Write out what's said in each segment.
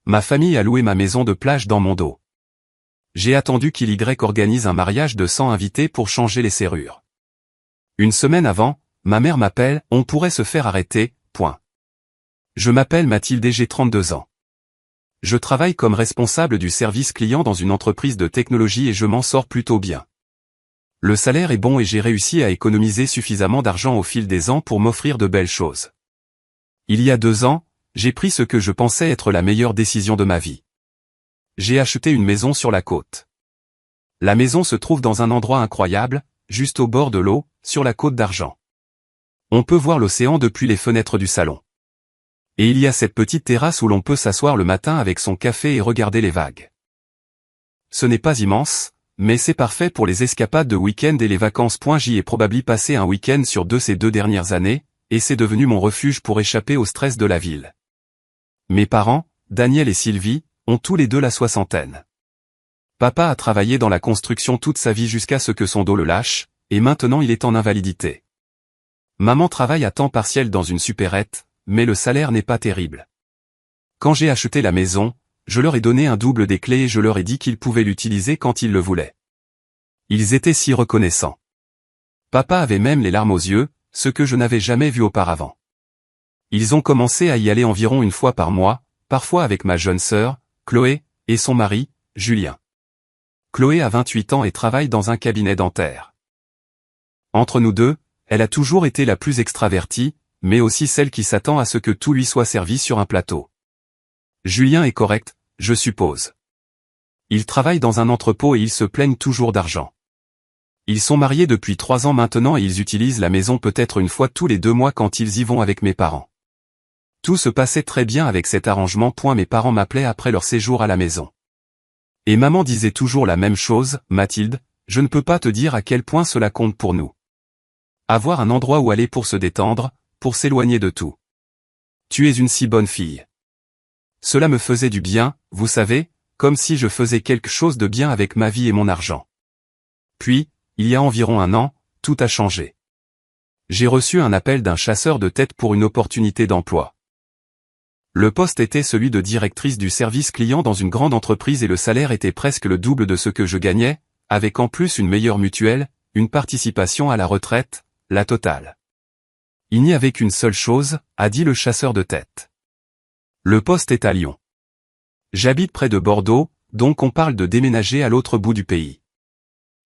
Ma famille a loué ma maison de plage dans mon dos. J'ai attendu qu'il y organise un mariage de 100 invités pour changer les serrures. Une semaine avant, ma mère m'appelle, on pourrait se faire arrêter, point. Je m'appelle Mathilde et j'ai 32 ans. Je travaille comme responsable du service client dans une entreprise de technologie et je m'en sors plutôt bien. Le salaire est bon et j'ai réussi à économiser suffisamment d'argent au fil des ans pour m'offrir de belles choses. Il y a 2 ans, j'ai pris ce que je pensais être la meilleure décision de ma vie. J'ai acheté une maison sur la côte. La maison se trouve dans un endroit incroyable, juste au bord de l'eau, sur la côte d'Argent. On peut voir l'océan depuis les fenêtres du salon. Et il y a cette petite terrasse où l'on peut s'asseoir le matin avec son café et regarder les vagues. Ce n'est pas immense, mais c'est parfait pour les escapades de week-end et les vacances. J'y ai probablement passé un week-end sur ces 2 dernières années, et c'est devenu mon refuge pour échapper au stress de la ville. Mes parents, Daniel et Sylvie, ont tous les deux la soixantaine. Papa a travaillé dans la construction toute sa vie jusqu'à ce que son dos le lâche, et maintenant il est en invalidité. Maman travaille à temps partiel dans une supérette, mais le salaire n'est pas terrible. Quand j'ai acheté la maison, je leur ai donné un double des clés et je leur ai dit qu'ils pouvaient l'utiliser quand ils le voulaient. Ils étaient si reconnaissants. Papa avait même les larmes aux yeux, ce que je n'avais jamais vu auparavant. Ils ont commencé à y aller environ une fois par mois, parfois avec ma jeune sœur, Chloé, et son mari, Julien. Chloé a 28 ans et travaille dans un cabinet dentaire. Entre nous deux, elle a toujours été la plus extravertie, mais aussi celle qui s'attend à ce que tout lui soit servi sur un plateau. Julien est correct, je suppose. Il travaille dans un entrepôt et ils se plaignent toujours d'argent. Ils sont mariés depuis 3 ans maintenant et ils utilisent la maison peut-être une fois tous les 2 mois quand ils y vont avec mes parents. Tout se passait très bien avec cet arrangement. Mes parents m'appelaient après leur séjour à la maison. Et maman disait toujours la même chose, Mathilde, je ne peux pas te dire à quel point cela compte pour nous. Avoir un endroit où aller pour se détendre, pour s'éloigner de tout. Tu es une si bonne fille. Cela me faisait du bien, vous savez, comme si je faisais quelque chose de bien avec ma vie et mon argent. Puis, il y a environ 1 an, tout a changé. J'ai reçu un appel d'un chasseur de tête pour une opportunité d'emploi. Le poste était celui de directrice du service client dans une grande entreprise et le salaire était presque le double de ce que je gagnais, avec en plus une meilleure mutuelle, une participation à la retraite, la totale. Il n'y avait qu'une seule chose, a dit le chasseur de tête. Le poste est à Lyon. J'habite près de Bordeaux, donc on parle de déménager à l'autre bout du pays.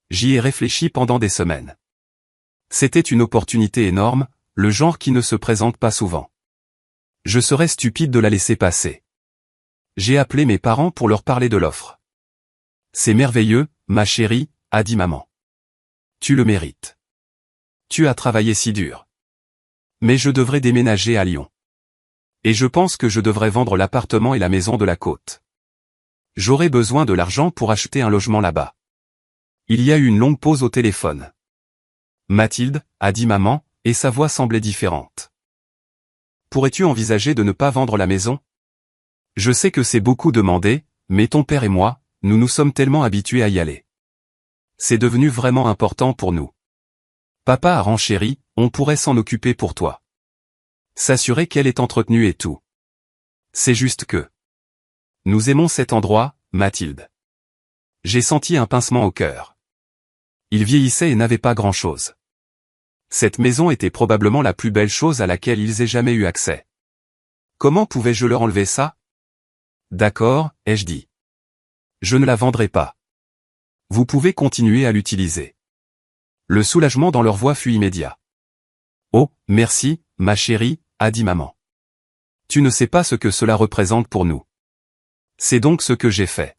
J'y ai réfléchi pendant des semaines. C'était une opportunité énorme, le genre qui ne se présente pas souvent. Je serais stupide de la laisser passer. J'ai appelé mes parents pour leur parler de l'offre. C'est merveilleux, ma chérie, a dit maman. Tu le mérites. Tu as travaillé si dur. Mais je devrais déménager à Lyon. Et je pense que je devrais vendre l'appartement et la maison de la côte. J'aurais besoin de l'argent pour acheter un logement là-bas. Il y a eu une longue pause au téléphone. Mathilde, a dit maman, et sa voix semblait différente. Pourrais-tu envisager de ne pas vendre la maison? Je sais que c'est beaucoup demandé, mais ton père et moi, nous nous sommes tellement habitués à y aller. C'est devenu vraiment important pour nous. Papa a renchéri, on pourrait s'en occuper pour toi. S'assurer qu'elle est entretenue et tout. C'est juste que... Nous aimons cet endroit, Mathilde. J'ai senti un pincement au cœur. Il vieillissait et n'avait pas grand-chose. Cette maison était probablement la plus belle chose à laquelle ils aient jamais eu accès. Comment pouvais-je leur enlever ça? D'accord, ai-je dit. Je ne la vendrai pas. Vous pouvez continuer à l'utiliser. Le soulagement dans leur voix fut immédiat. Oh, merci, ma chérie, a dit maman. Tu ne sais pas ce que cela représente pour nous. C'est donc ce que j'ai fait.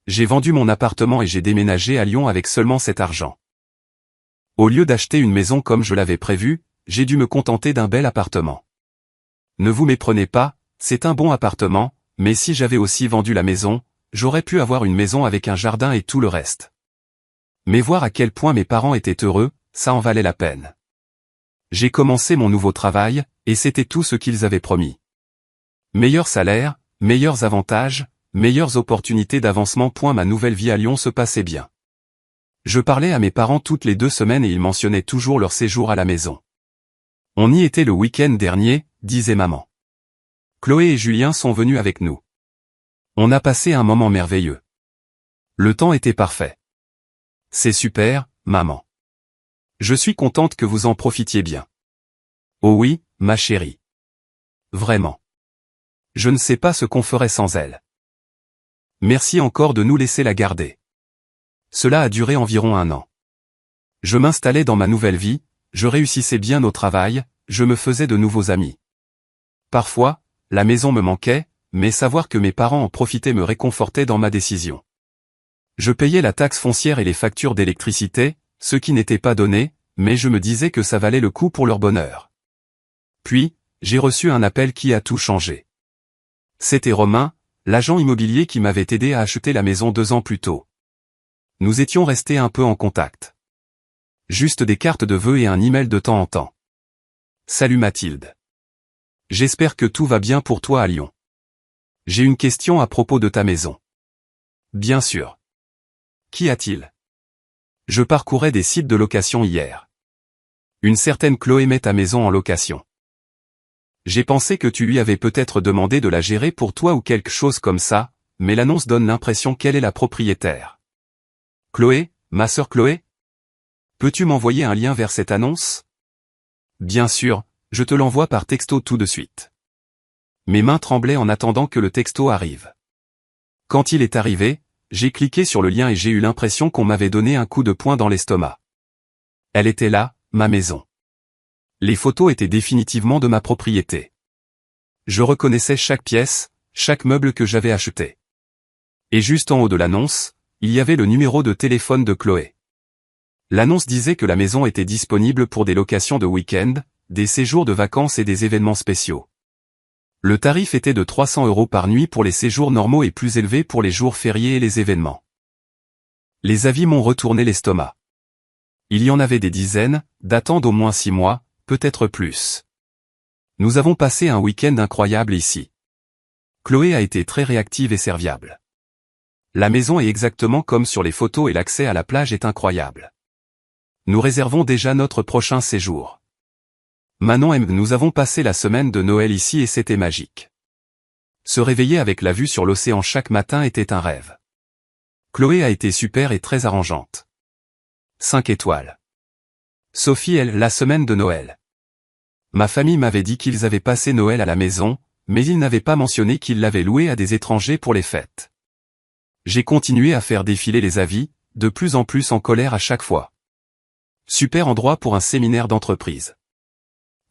J'ai vendu mon appartement et j'ai déménagé à Lyon avec seulement cet argent. Au lieu d'acheter une maison comme je l'avais prévu, j'ai dû me contenter d'un bel appartement. Ne vous méprenez pas, c'est un bon appartement, mais si j'avais aussi vendu la maison, j'aurais pu avoir une maison avec un jardin et tout le reste. Mais voir à quel point mes parents étaient heureux, ça en valait la peine. J'ai commencé mon nouveau travail, et c'était tout ce qu'ils avaient promis. Meilleur salaire, meilleurs avantages, meilleures opportunités d'avancement. Ma nouvelle vie à Lyon se passait bien. Je parlais à mes parents toutes les 2 semaines et ils mentionnaient toujours leur séjour à la maison. On y était le week-end dernier, disait maman. Chloé et Julien sont venus avec nous. On a passé un moment merveilleux. Le temps était parfait. C'est super, maman. Je suis contente que vous en profitiez bien. Oh oui, ma chérie. Vraiment. Je ne sais pas ce qu'on ferait sans elle. Merci encore de nous laisser la garder. Cela a duré environ 1 an. Je m'installais dans ma nouvelle vie, je réussissais bien au travail, je me faisais de nouveaux amis. Parfois, la maison me manquait, mais savoir que mes parents en profitaient me réconfortait dans ma décision. Je payais la taxe foncière et les factures d'électricité, ce qui n'était pas donné, mais je me disais que ça valait le coup pour leur bonheur. Puis, j'ai reçu un appel qui a tout changé. C'était Romain, l'agent immobilier qui m'avait aidé à acheter la maison 2 ans plus tôt. Nous étions restés un peu en contact. Juste des cartes de vœux et un email de temps en temps. Salut Mathilde. J'espère que tout va bien pour toi à Lyon. J'ai une question à propos de ta maison. Bien sûr. Qu'y a-t-il? Je parcourais des sites de location hier. Une certaine Chloé met ta maison en location. J'ai pensé que tu lui avais peut-être demandé de la gérer pour toi ou quelque chose comme ça, mais l'annonce donne l'impression qu'elle est la propriétaire. Chloé, ma sœur Chloé? Peux-tu m'envoyer un lien vers cette annonce? Bien sûr, je te l'envoie par texto tout de suite. Mes mains tremblaient en attendant que le texto arrive. Quand il est arrivé, j'ai cliqué sur le lien et j'ai eu l'impression qu'on m'avait donné un coup de poing dans l'estomac. Elle était là, ma maison. Les photos étaient définitivement de ma propriété. Je reconnaissais chaque pièce, chaque meuble que j'avais acheté. Et juste en haut de l'annonce, il y avait le numéro de téléphone de Chloé. L'annonce disait que la maison était disponible pour des locations de week-end, des séjours de vacances et des événements spéciaux. Le tarif était de 300 € par nuit pour les séjours normaux et plus élevé pour les jours fériés et les événements. Les avis m'ont retourné l'estomac. Il y en avait des dizaines, datant d'au moins 6 mois, peut-être plus. Nous avons passé un week-end incroyable ici. Chloé a été très réactive et serviable. La maison est exactement comme sur les photos et l'accès à la plage est incroyable. Nous réservons déjà notre prochain séjour. Manon et nous avons passé la semaine de Noël ici et c'était magique. Se réveiller avec la vue sur l'océan chaque matin était un rêve. Chloé a été super et très arrangeante. 5 étoiles. Sophie, elle, la semaine de Noël. Ma famille m'avait dit qu'ils avaient passé Noël à la maison, mais ils n'avaient pas mentionné qu'ils l'avaient loué à des étrangers pour les fêtes. J'ai continué à faire défiler les avis, de plus en plus en colère à chaque fois. Super endroit pour un séminaire d'entreprise.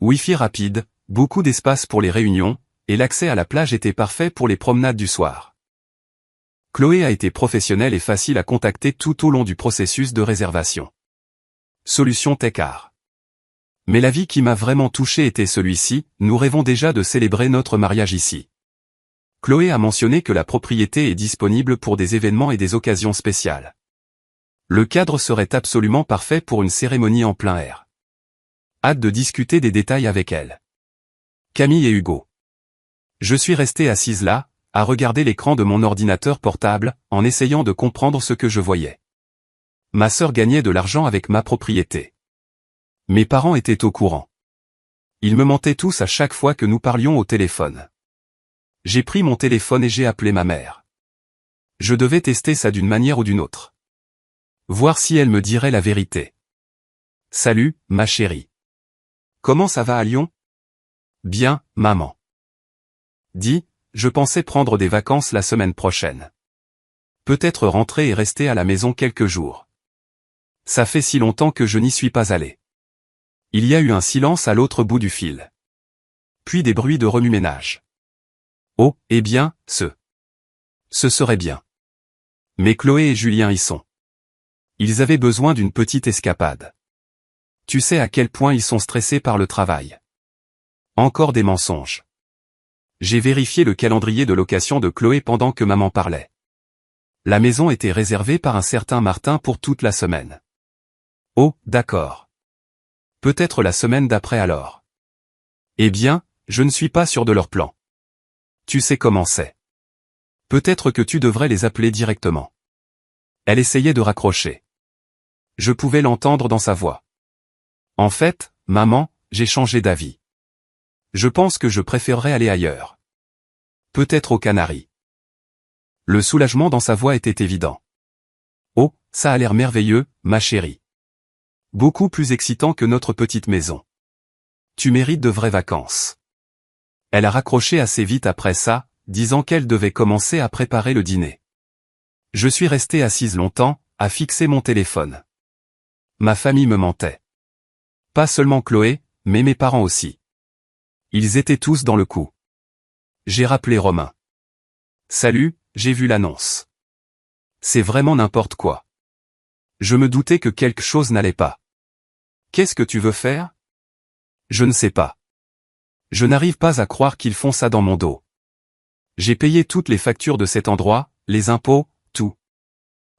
Wi-Fi rapide, beaucoup d'espace pour les réunions, et l'accès à la plage était parfait pour les promenades du soir. Chloé a été professionnelle et facile à contacter tout au long du processus de réservation. Solution Techart. Mais l'avis qui m'a vraiment touché était celui-ci, nous rêvons déjà de célébrer notre mariage ici. Chloé a mentionné que la propriété est disponible pour des événements et des occasions spéciales. Le cadre serait absolument parfait pour une cérémonie en plein air. Hâte de discuter des détails avec elle. Camille et Hugo. Je suis restée assise là, à regarder l'écran de mon ordinateur portable, en essayant de comprendre ce que je voyais. Ma sœur gagnait de l'argent avec ma propriété. Mes parents étaient au courant. Ils me mentaient tous à chaque fois que nous parlions au téléphone. J'ai pris mon téléphone et j'ai appelé ma mère. Je devais tester ça d'une manière ou d'une autre. Voir si elle me dirait la vérité. Salut, ma chérie. Comment ça va à Lyon? Bien, maman. Dis, je pensais prendre des vacances la semaine prochaine. Peut-être rentrer et rester à la maison quelques jours. Ça fait si longtemps que je n'y suis pas allé. Il y a eu un silence à l'autre bout du fil. Puis des bruits de remue-ménage. Oh, eh bien, ce serait bien. Mais Chloé et Julien y sont. Ils avaient besoin d'une petite escapade. Tu sais à quel point ils sont stressés par le travail. Encore des mensonges. J'ai vérifié le calendrier de location de Chloé pendant que maman parlait. La maison était réservée par un certain Martin pour toute la semaine. Oh, d'accord. Peut-être la semaine d'après alors. Eh bien, je ne suis pas sûr de leur plan. Tu sais comment c'est. Peut-être que tu devrais les appeler directement. Elle essayait de raccrocher. Je pouvais l'entendre dans sa voix. En fait, maman, j'ai changé d'avis. Je pense que je préférerais aller ailleurs. Peut-être aux Canaries. Le soulagement dans sa voix était évident. Oh, ça a l'air merveilleux, ma chérie. Beaucoup plus excitant que notre petite maison. Tu mérites de vraies vacances. Elle a raccroché assez vite après ça, disant qu'elle devait commencer à préparer le dîner. Je suis resté assise longtemps, à fixer mon téléphone. Ma famille me mentait. Pas seulement Chloé, mais mes parents aussi. Ils étaient tous dans le coup. J'ai rappelé Romain. Salut, j'ai vu l'annonce. C'est vraiment n'importe quoi. Je me doutais que quelque chose n'allait pas. Qu'est-ce que tu veux faire? Je ne sais pas. Je n'arrive pas à croire qu'ils font ça dans mon dos. J'ai payé toutes les factures de cet endroit, les impôts, tout.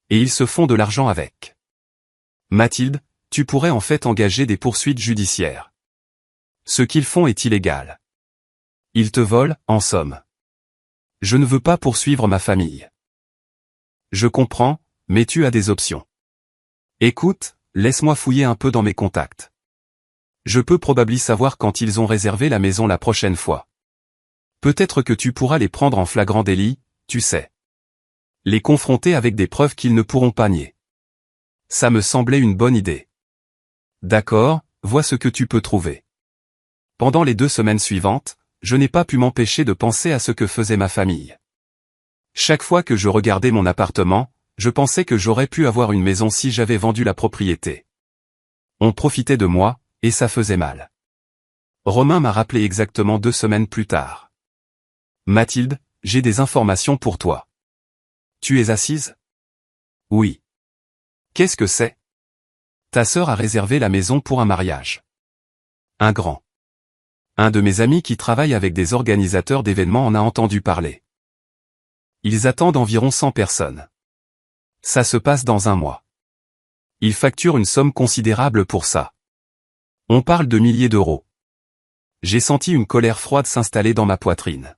Et ils se font de l'argent avec. Mathilde, tu pourrais en fait engager des poursuites judiciaires. Ce qu'ils font est illégal. Ils te volent, en somme. Je ne veux pas poursuivre ma famille. Je comprends, mais tu as des options. Écoute, laisse-moi fouiller un peu dans mes contacts. Je peux probablement savoir quand ils ont réservé la maison la prochaine fois. Peut-être que tu pourras les prendre en flagrant délit, tu sais. Les confronter avec des preuves qu'ils ne pourront pas nier. Ça me semblait une bonne idée. D'accord, vois ce que tu peux trouver. Pendant les 2 semaines suivantes, je n'ai pas pu m'empêcher de penser à ce que faisait ma famille. Chaque fois que je regardais mon appartement, je pensais que j'aurais pu avoir une maison si j'avais vendu la propriété. On profitait de moi, et ça faisait mal. Romain m'a rappelé exactement 2 semaines plus tard. Mathilde, j'ai des informations pour toi. Tu es assise? Oui. Qu'est-ce que c'est? Ta sœur a réservé la maison pour un mariage. Un grand. Un de mes amis qui travaille avec des organisateurs d'événements en a entendu parler. Ils attendent environ 100 personnes. Ça se passe dans 1 mois. Ils facturent une somme considérable pour ça. On parle de milliers d'euros. J'ai senti une colère froide s'installer dans ma poitrine.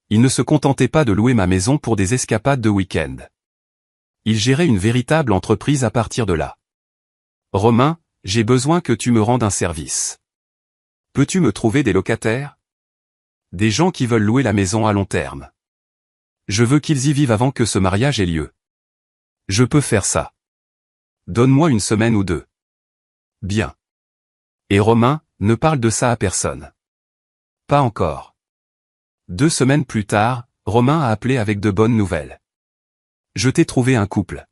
Ils ne se contentaient pas de louer ma maison pour des escapades de week-end. Ils géraient une véritable entreprise à partir de là. Romain, j'ai besoin que tu me rendes un service. Peux-tu me trouver des locataires? Des gens qui veulent louer la maison à long terme. Je veux qu'ils y vivent avant que ce mariage ait lieu. Je peux faire ça. Donne-moi 1 semaine ou 2. Bien. Et Romain, ne parle de ça à personne. Pas encore. 2 semaines plus tard, Romain a appelé avec de bonnes nouvelles. Je t'ai trouvé un couple.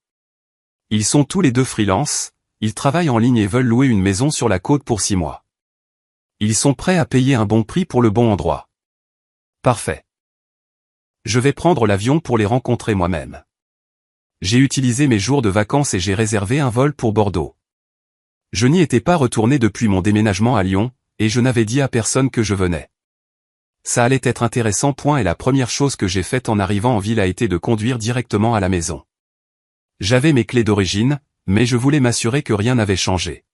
Ils sont tous les 2 freelance, ils travaillent en ligne et veulent louer une maison sur la côte pour 6 mois. Ils sont prêts à payer un bon prix pour le bon endroit. Parfait. Je vais prendre l'avion pour les rencontrer moi-même. J'ai utilisé mes jours de vacances et j'ai réservé un vol pour Bordeaux. Je n'y étais pas retourné depuis mon déménagement à Lyon, et je n'avais dit à personne que je venais. Ça allait être intéressant. Et la première chose que j'ai faite en arrivant en ville a été de conduire directement à la maison. J'avais mes clés d'origine, mais je voulais m'assurer que rien n'avait changé.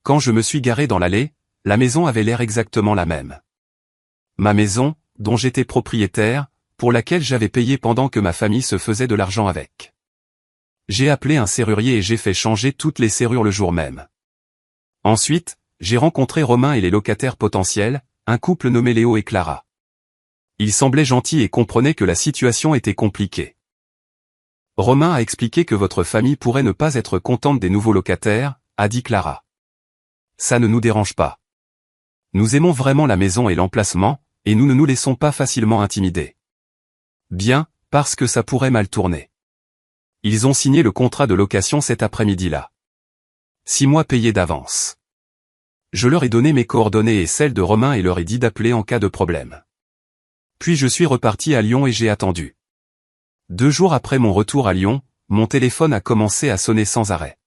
Quand je me suis garé dans l'allée, la maison avait l'air exactement la même. Ma maison, dont j'étais propriétaire, pour laquelle j'avais payé pendant que ma famille se faisait de l'argent avec. J'ai appelé un serrurier et j'ai fait changer toutes les serrures le jour même. Ensuite, j'ai rencontré Romain et les locataires potentiels, un couple nommé Léo et Clara. Ils semblaient gentils et comprenaient que la situation était compliquée. Romain a expliqué que votre famille pourrait ne pas être contente des nouveaux locataires, a dit Clara. Ça ne nous dérange pas. Nous aimons vraiment la maison et l'emplacement, et nous ne nous laissons pas facilement intimider. Bien, parce que ça pourrait mal tourner. Ils ont signé le contrat de location cet après-midi-là. 6 mois payés d'avance. Je leur ai donné mes coordonnées et celles de Romain et leur ai dit d'appeler en cas de problème. Puis je suis reparti à Lyon et j'ai attendu. 2 jours après mon retour à Lyon, mon téléphone a commencé à sonner sans arrêt.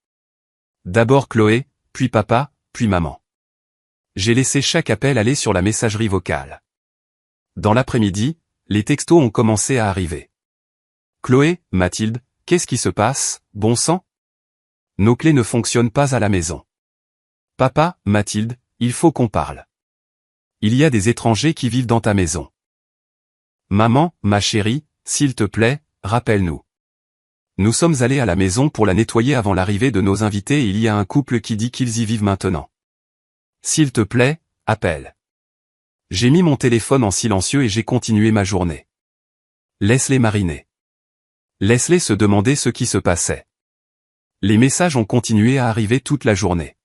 D'abord Chloé, puis papa, puis maman. J'ai laissé chaque appel aller sur la messagerie vocale. Dans l'après-midi, les textos ont commencé à arriver. Chloé, Mathilde, qu'est-ce qui se passe, bon sang? Nos clés ne fonctionnent pas à la maison. Papa, Mathilde, il faut qu'on parle. Il y a des étrangers qui vivent dans ta maison. Maman, ma chérie, s'il te plaît, rappelle-nous. Nous sommes allés à la maison pour la nettoyer avant l'arrivée de nos invités et il y a un couple qui dit qu'ils y vivent maintenant. S'il te plaît, appelle. J'ai mis mon téléphone en silencieux et j'ai continué ma journée. Laisse-les mariner. Laisse-les se demander ce qui se passait. Les messages ont continué à arriver toute la journée.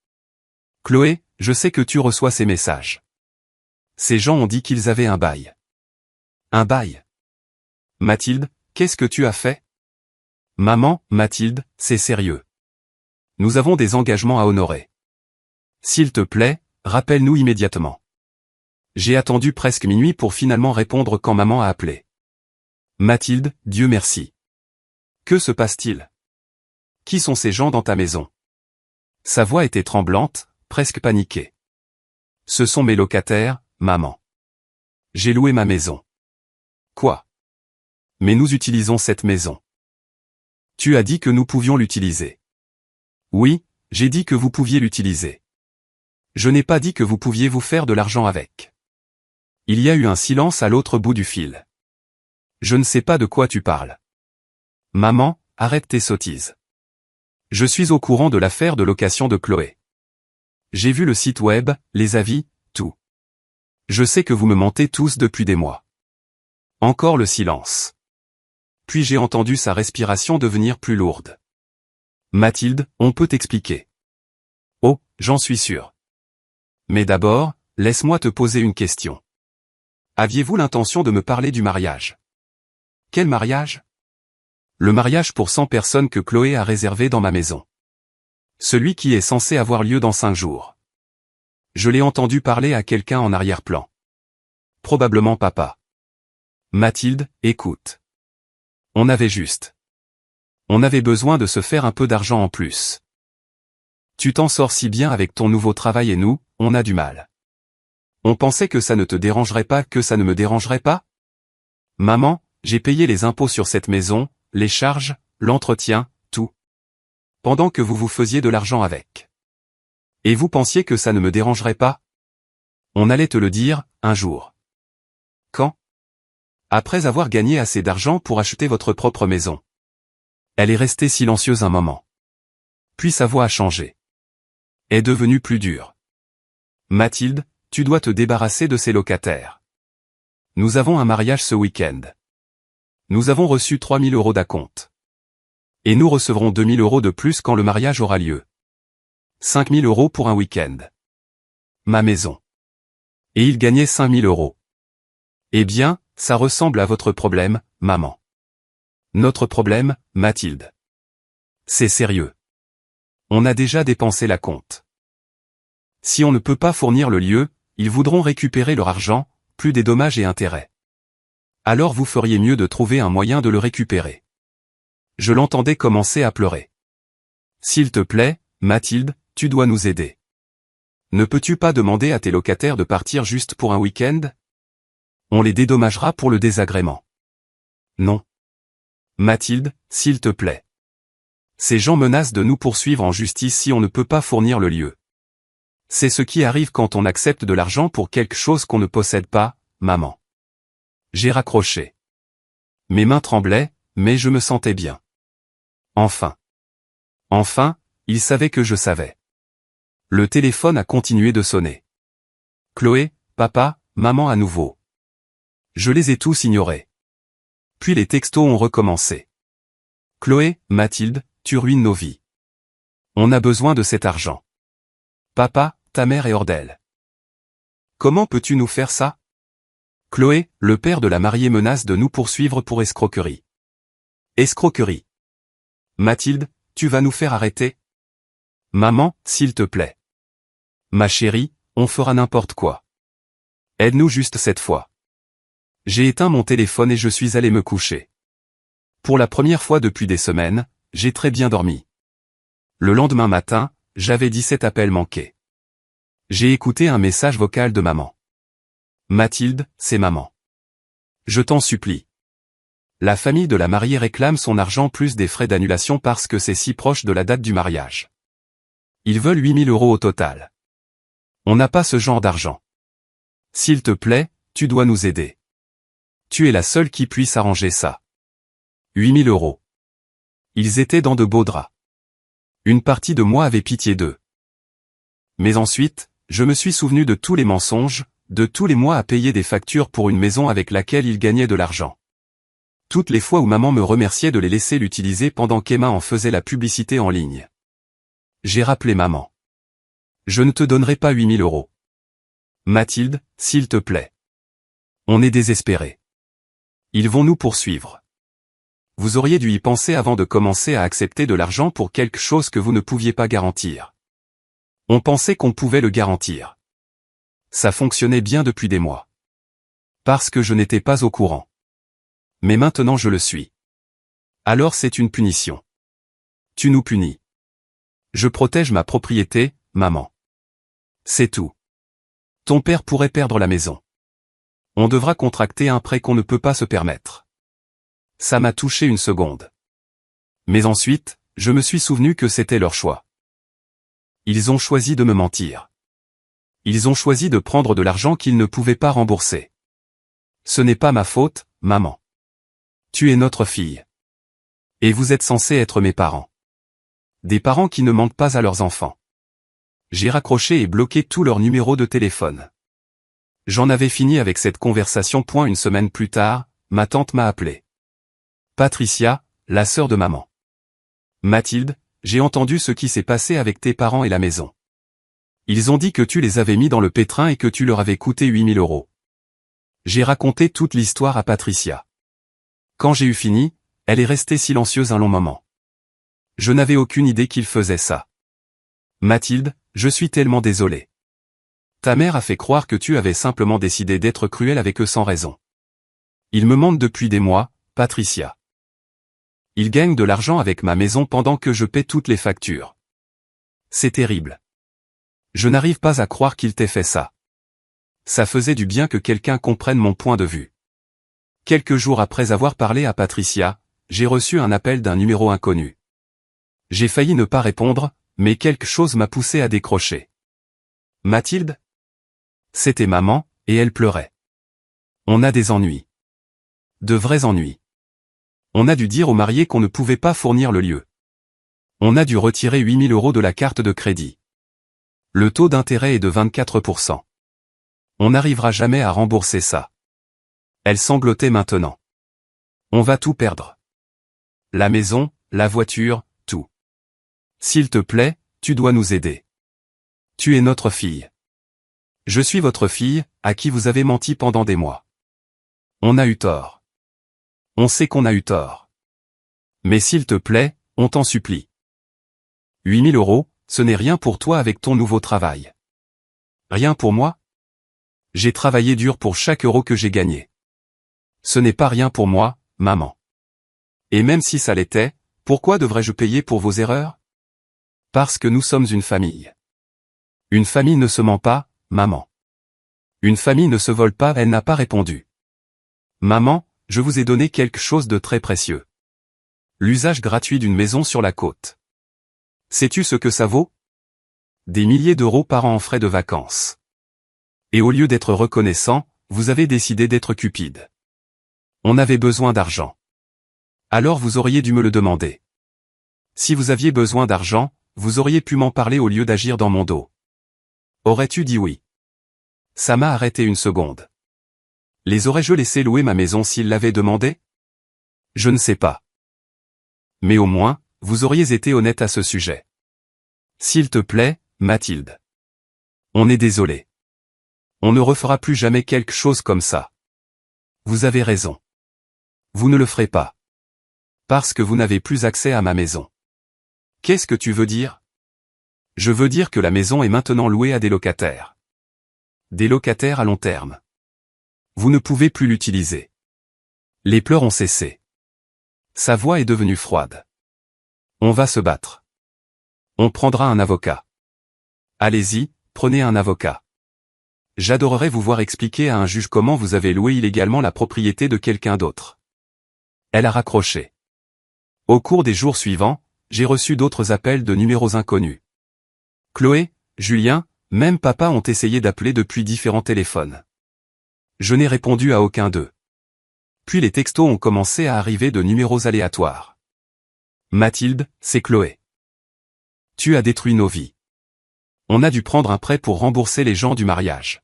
Chloé, je sais que tu reçois ces messages. Ces gens ont dit qu'ils avaient un bail. Un bail. Mathilde, qu'est-ce que tu as fait? Maman, Mathilde, c'est sérieux. Nous avons des engagements à honorer. S'il te plaît, rappelle-nous immédiatement. J'ai attendu presque minuit pour finalement répondre quand maman a appelé. Mathilde, Dieu merci. Que se passe-t-il? Qui sont ces gens dans ta maison? Sa voix était tremblante, presque paniquée. Ce sont mes locataires, maman. J'ai loué ma maison. Quoi? Mais nous utilisons cette maison. Tu as dit que nous pouvions l'utiliser. Oui, j'ai dit que vous pouviez l'utiliser. Je n'ai pas dit que vous pouviez vous faire de l'argent avec. Il y a eu un silence à l'autre bout du fil. Je ne sais pas de quoi tu parles. Maman, arrête tes sottises. Je suis au courant de l'affaire de location de Chloé. J'ai vu le site web, les avis, tout. Je sais que vous me mentez tous depuis des mois. Encore le silence. Puis j'ai entendu sa respiration devenir plus lourde. Mathilde, on peut t'expliquer. Oh, j'en suis sûr. Mais d'abord, laisse-moi te poser une question. Aviez-vous l'intention de me parler du mariage? Quel mariage? Le mariage pour 100 personnes que Chloé a réservé dans ma maison. Celui qui est censé avoir lieu dans 5 jours. Je l'ai entendu parler à quelqu'un en arrière-plan. Probablement papa. Mathilde, écoute. On avait besoin de se faire un peu d'argent en plus. Tu t'en sors si bien avec ton nouveau travail et nous, on a du mal. On pensait que ça ne te dérangerait pas, que ça ne me dérangerait pas? Maman, j'ai payé les impôts sur cette maison, les charges, l'entretien, tout. Pendant que vous vous faisiez de l'argent avec. Et vous pensiez que ça ne me dérangerait pas? On allait te le dire, un jour. Quand? Après avoir gagné assez d'argent pour acheter votre propre maison. Elle est restée silencieuse un moment. Puis sa voix a changé. Est devenue plus dure. Mathilde, tu dois te débarrasser de ces locataires. Nous avons un mariage ce week-end. Nous avons reçu 3 000 € d'acompte. Et nous recevrons 2 000 € de plus quand le mariage aura lieu. 5 000 € pour un week-end. Ma maison. Et il gagnait 5 000 €. Eh bien, ça ressemble à votre problème, maman. Notre problème, Mathilde. C'est sérieux. On a déjà dépensé la compte. Si on ne peut pas fournir le lieu, ils voudront récupérer leur argent, plus des dommages et intérêts. Alors vous feriez mieux de trouver un moyen de le récupérer. Je l'entendais commencer à pleurer. S'il te plaît, Mathilde, tu dois nous aider. Ne peux-tu pas demander à tes locataires de partir juste pour un week-end? On les dédommagera pour le désagrément. Non. Mathilde, s'il te plaît. Ces gens menacent de nous poursuivre en justice si on ne peut pas fournir le lieu. C'est ce qui arrive quand on accepte de l'argent pour quelque chose qu'on ne possède pas, maman. J'ai raccroché. Mes mains tremblaient, mais je me sentais bien. Enfin. Enfin, il savait que je savais. Le téléphone a continué de sonner. Chloé, papa, maman à nouveau. Je les ai tous ignorés. Puis les textos ont recommencé. Chloé, Mathilde, tu ruines nos vies. On a besoin de cet argent. Papa, ta mère est hors d'elle. Comment peux-tu nous faire ça? Chloé, le père de la mariée menace de nous poursuivre pour escroquerie. Escroquerie. Mathilde, tu vas nous faire arrêter? Maman, s'il te plaît. Ma chérie, on fera n'importe quoi. Aide-nous juste cette fois. J'ai éteint mon téléphone et je suis allé me coucher. Pour la première fois depuis des semaines, j'ai très bien dormi. Le lendemain matin, j'avais 17 appels manqués. J'ai écouté un message vocal de maman. Mathilde, c'est maman. Je t'en supplie. La famille de la mariée réclame son argent plus des frais d'annulation parce que c'est si proche de la date du mariage. Ils veulent 8 000 € au total. On n'a pas ce genre d'argent. S'il te plaît, tu dois nous aider. Tu es la seule qui puisse arranger ça. 8 000 €. Ils étaient dans de beaux draps. Une partie de moi avait pitié d'eux. Mais ensuite, je me suis souvenu de tous les mensonges, de tous les mois à payer des factures pour une maison avec laquelle ils gagnaient de l'argent. Toutes les fois où maman me remerciait de les laisser l'utiliser pendant qu'Emma en faisait la publicité en ligne. J'ai rappelé maman. Je ne te donnerai pas 8 000 €. Mathilde, s'il te plaît. On est désespérés. Ils vont nous poursuivre. Vous auriez dû y penser avant de commencer à accepter de l'argent pour quelque chose que vous ne pouviez pas garantir. On pensait qu'on pouvait le garantir. Ça fonctionnait bien depuis des mois. Parce que je n'étais pas au courant. Mais maintenant je le suis. Alors c'est une punition. Tu nous punis. Je protège ma propriété, maman. C'est tout. Ton père pourrait perdre la maison. On devra contracter un prêt qu'on ne peut pas se permettre. Ça m'a touché une seconde. Mais ensuite, je me suis souvenu que c'était leur choix. Ils ont choisi de me mentir. Ils ont choisi de prendre de l'argent qu'ils ne pouvaient pas rembourser. Ce n'est pas ma faute, maman. Tu es notre fille. Et vous êtes censés être mes parents. Des parents qui ne mentent pas à leurs enfants. J'ai raccroché et bloqué tous leurs numéros de téléphone. J'en avais fini avec cette conversation. Une semaine plus tard, ma tante m'a appelé. Patricia, la sœur de maman. Mathilde, j'ai entendu ce qui s'est passé avec tes parents et la maison. Ils ont dit que tu les avais mis dans le pétrin et que tu leur avais coûté 8 000 €. J'ai raconté toute l'histoire à Patricia. Quand j'ai eu fini, elle est restée silencieuse un long moment. Je n'avais aucune idée qu'ils faisaient ça. Mathilde, je suis tellement désolé. Ta mère a fait croire que tu avais simplement décidé d'être cruel avec eux sans raison. Ils me mentent depuis des mois, Patricia. Ils gagnent de l'argent avec ma maison pendant que je paie toutes les factures. C'est terrible. Je n'arrive pas à croire qu'ils t'aient fait ça. Ça faisait du bien que quelqu'un comprenne mon point de vue. Quelques jours après avoir parlé à Patricia, j'ai reçu un appel d'un numéro inconnu. J'ai failli ne pas répondre, mais quelque chose m'a poussé à décrocher. Mathilde? C'était maman, et elle pleurait. On a des ennuis. De vrais ennuis. On a dû dire aux mariés qu'on ne pouvait pas fournir le lieu. On a dû retirer 8 000 € de la carte de crédit. Le taux d'intérêt est de 24%. On n'arrivera jamais à rembourser ça. Elle sanglotait maintenant. On va tout perdre. La maison, la voiture, tout. S'il te plaît, tu dois nous aider. Tu es notre fille. Je suis votre fille, à qui vous avez menti pendant des mois. On a eu tort. On sait qu'on a eu tort. Mais s'il te plaît, on t'en supplie. 8 000 €, ce n'est rien pour toi avec ton nouveau travail. Rien pour moi? J'ai travaillé dur pour chaque euro que j'ai gagné. Ce n'est pas rien pour moi, maman. Et même si ça l'était, pourquoi devrais-je payer pour vos erreurs? Parce que nous sommes une famille. Une famille ne se ment pas, maman. Une famille ne se vole pas. Elle n'a pas répondu. Maman, je vous ai donné quelque chose de très précieux. L'usage gratuit d'une maison sur la côte. Sais-tu ce que ça vaut? Des milliers d'euros par an en frais de vacances. Et au lieu d'être reconnaissant, vous avez décidé d'être cupide. On avait besoin d'argent. Alors vous auriez dû me le demander. Si vous aviez besoin d'argent, vous auriez pu m'en parler au lieu d'agir dans mon dos. Aurais-tu dit oui? Ça m'a arrêté une seconde. Les aurais-je laissé louer ma maison s'ils l'avaient demandé? Je ne sais pas. Mais au moins, vous auriez été honnête à ce sujet. S'il te plaît, Mathilde. On est désolé. On ne refera plus jamais quelque chose comme ça. Vous avez raison. Vous ne le ferez pas. Parce que vous n'avez plus accès à ma maison. Qu'est-ce que tu veux dire? Je veux dire que la maison est maintenant louée à des locataires. Des locataires à long terme. Vous ne pouvez plus l'utiliser. Les pleurs ont cessé. Sa voix est devenue froide. On va se battre. On prendra un avocat. Allez-y, prenez un avocat. J'adorerais vous voir expliquer à un juge comment vous avez loué illégalement la propriété de quelqu'un d'autre. Elle a raccroché. Au cours des jours suivants, j'ai reçu d'autres appels de numéros inconnus. Chloé, Julien, même papa ont essayé d'appeler depuis différents téléphones. Je n'ai répondu à aucun d'eux. Puis les textos ont commencé à arriver de numéros aléatoires. Mathilde, c'est Chloé. Tu as détruit nos vies. On a dû prendre un prêt pour rembourser les gens du mariage.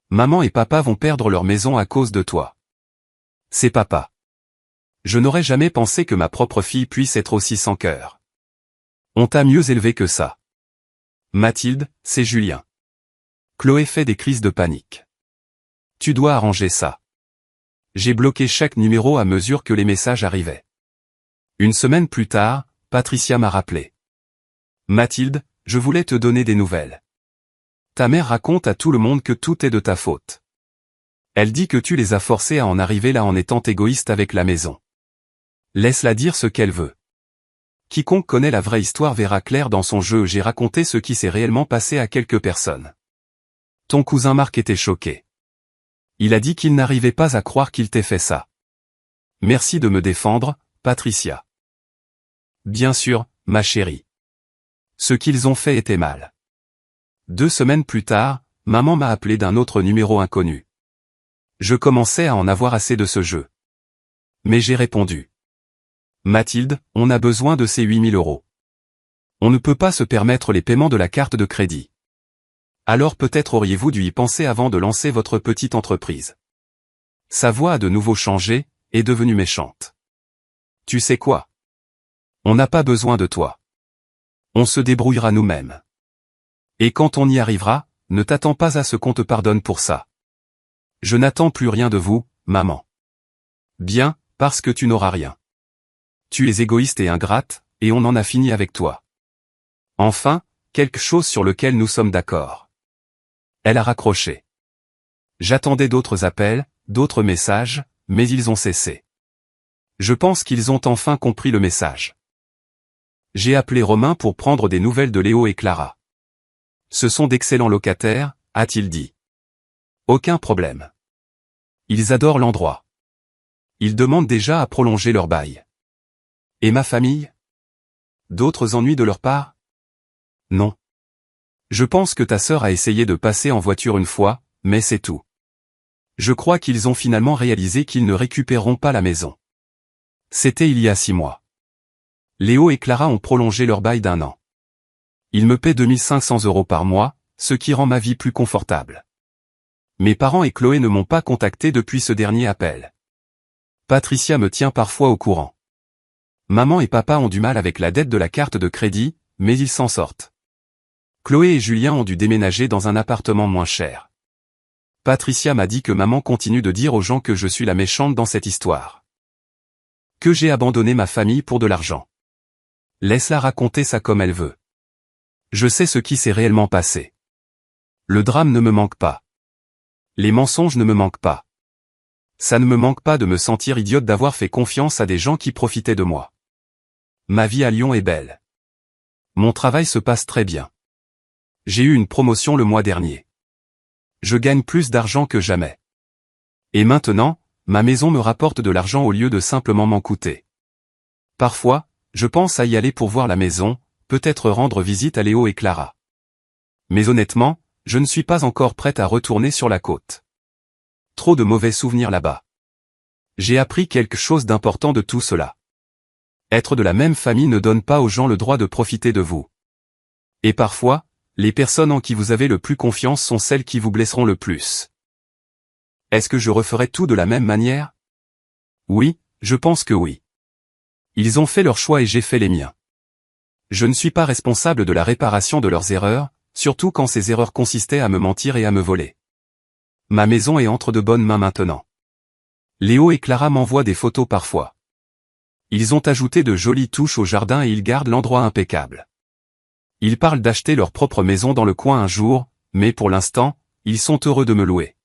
Maman et papa vont perdre leur maison à cause de toi. C'est papa. Je n'aurais jamais pensé que ma propre fille puisse être aussi sans cœur. On t'a mieux élevé que ça. Mathilde, c'est Julien. Chloé fait des crises de panique. Tu dois arranger ça. J'ai bloqué chaque numéro à mesure que les messages arrivaient. Une semaine plus tard, Patricia m'a rappelé. Mathilde, je voulais te donner des nouvelles. Ta mère raconte à tout le monde que tout est de ta faute. Elle dit que tu les as forcés à en arriver là en étant égoïste avec la maison. Laisse-la dire ce qu'elle veut. Quiconque connaît la vraie histoire verra clair dans son jeu. J'ai raconté ce qui s'est réellement passé à quelques personnes. Ton cousin Marc était choqué. Il a dit qu'il n'arrivait pas à croire qu'il t'ait fait ça. Merci de me défendre, Patricia. Bien sûr, ma chérie. Ce qu'ils ont fait était mal. 2 semaines plus tard, maman m'a appelé d'un autre numéro inconnu. Je commençais à en avoir assez de ce jeu. Mais j'ai répondu. Mathilde, on a besoin de ces 8 000 €. On ne peut pas se permettre les paiements de la carte de crédit. Alors peut-être auriez-vous dû y penser avant de lancer votre petite entreprise. Sa voix a de nouveau changé, est devenue méchante. Tu sais quoi? On n'a pas besoin de toi. On se débrouillera nous-mêmes. Et quand on y arrivera, ne t'attends pas à ce qu'on te pardonne pour ça. Je n'attends plus rien de vous, maman. Bien, parce que tu n'auras rien. Tu es égoïste et ingrate, et on en a fini avec toi. Enfin, quelque chose sur lequel nous sommes d'accord. Elle a raccroché. J'attendais d'autres appels, d'autres messages, mais ils ont cessé. Je pense qu'ils ont enfin compris le message. J'ai appelé Romain pour prendre des nouvelles de Léo et Clara. Ce sont d'excellents locataires, a-t-il dit. Aucun problème. Ils adorent l'endroit. Ils demandent déjà à prolonger leur bail. Et ma famille? D'autres ennuis de leur part? Non. Je pense que ta sœur a essayé de passer en voiture une fois, mais c'est tout. Je crois qu'ils ont finalement réalisé qu'ils ne récupéreront pas la maison. C'était il y a 6 mois. Léo et Clara ont prolongé leur bail d'1 an. Ils me paient 2 500 € par mois, ce qui rend ma vie plus confortable. Mes parents et Chloé ne m'ont pas contacté depuis ce dernier appel. Patricia me tient parfois au courant. Maman et papa ont du mal avec la dette de la carte de crédit, mais ils s'en sortent. Chloé et Julien ont dû déménager dans un appartement moins cher. Patricia m'a dit que maman continue de dire aux gens que je suis la méchante dans cette histoire. Que j'ai abandonné ma famille pour de l'argent. Laisse-la raconter ça comme elle veut. Je sais ce qui s'est réellement passé. Le drame ne me manque pas. Les mensonges ne me manquent pas. Ça ne me manque pas de me sentir idiote d'avoir fait confiance à des gens qui profitaient de moi. Ma vie à Lyon est belle. Mon travail se passe très bien. J'ai eu une promotion le mois dernier. Je gagne plus d'argent que jamais. Et maintenant, ma maison me rapporte de l'argent au lieu de simplement m'en coûter. Parfois, je pense à y aller pour voir la maison, peut-être rendre visite à Léo et Clara. Mais honnêtement, je ne suis pas encore prête à retourner sur la côte. Trop de mauvais souvenirs là-bas. J'ai appris quelque chose d'important de tout cela. Être de la même famille ne donne pas aux gens le droit de profiter de vous. Et parfois, les personnes en qui vous avez le plus confiance sont celles qui vous blesseront le plus. Est-ce que je referais tout de la même manière? Oui, je pense que oui. Ils ont fait leur choix et j'ai fait les miens. Je ne suis pas responsable de la réparation de leurs erreurs, surtout quand ces erreurs consistaient à me mentir et à me voler. Ma maison est entre de bonnes mains maintenant. Léo et Clara m'envoient des photos parfois. Ils ont ajouté de jolies touches au jardin et ils gardent l'endroit impeccable. Ils parlent d'acheter leur propre maison dans le coin un jour, mais pour l'instant, ils sont heureux de me louer.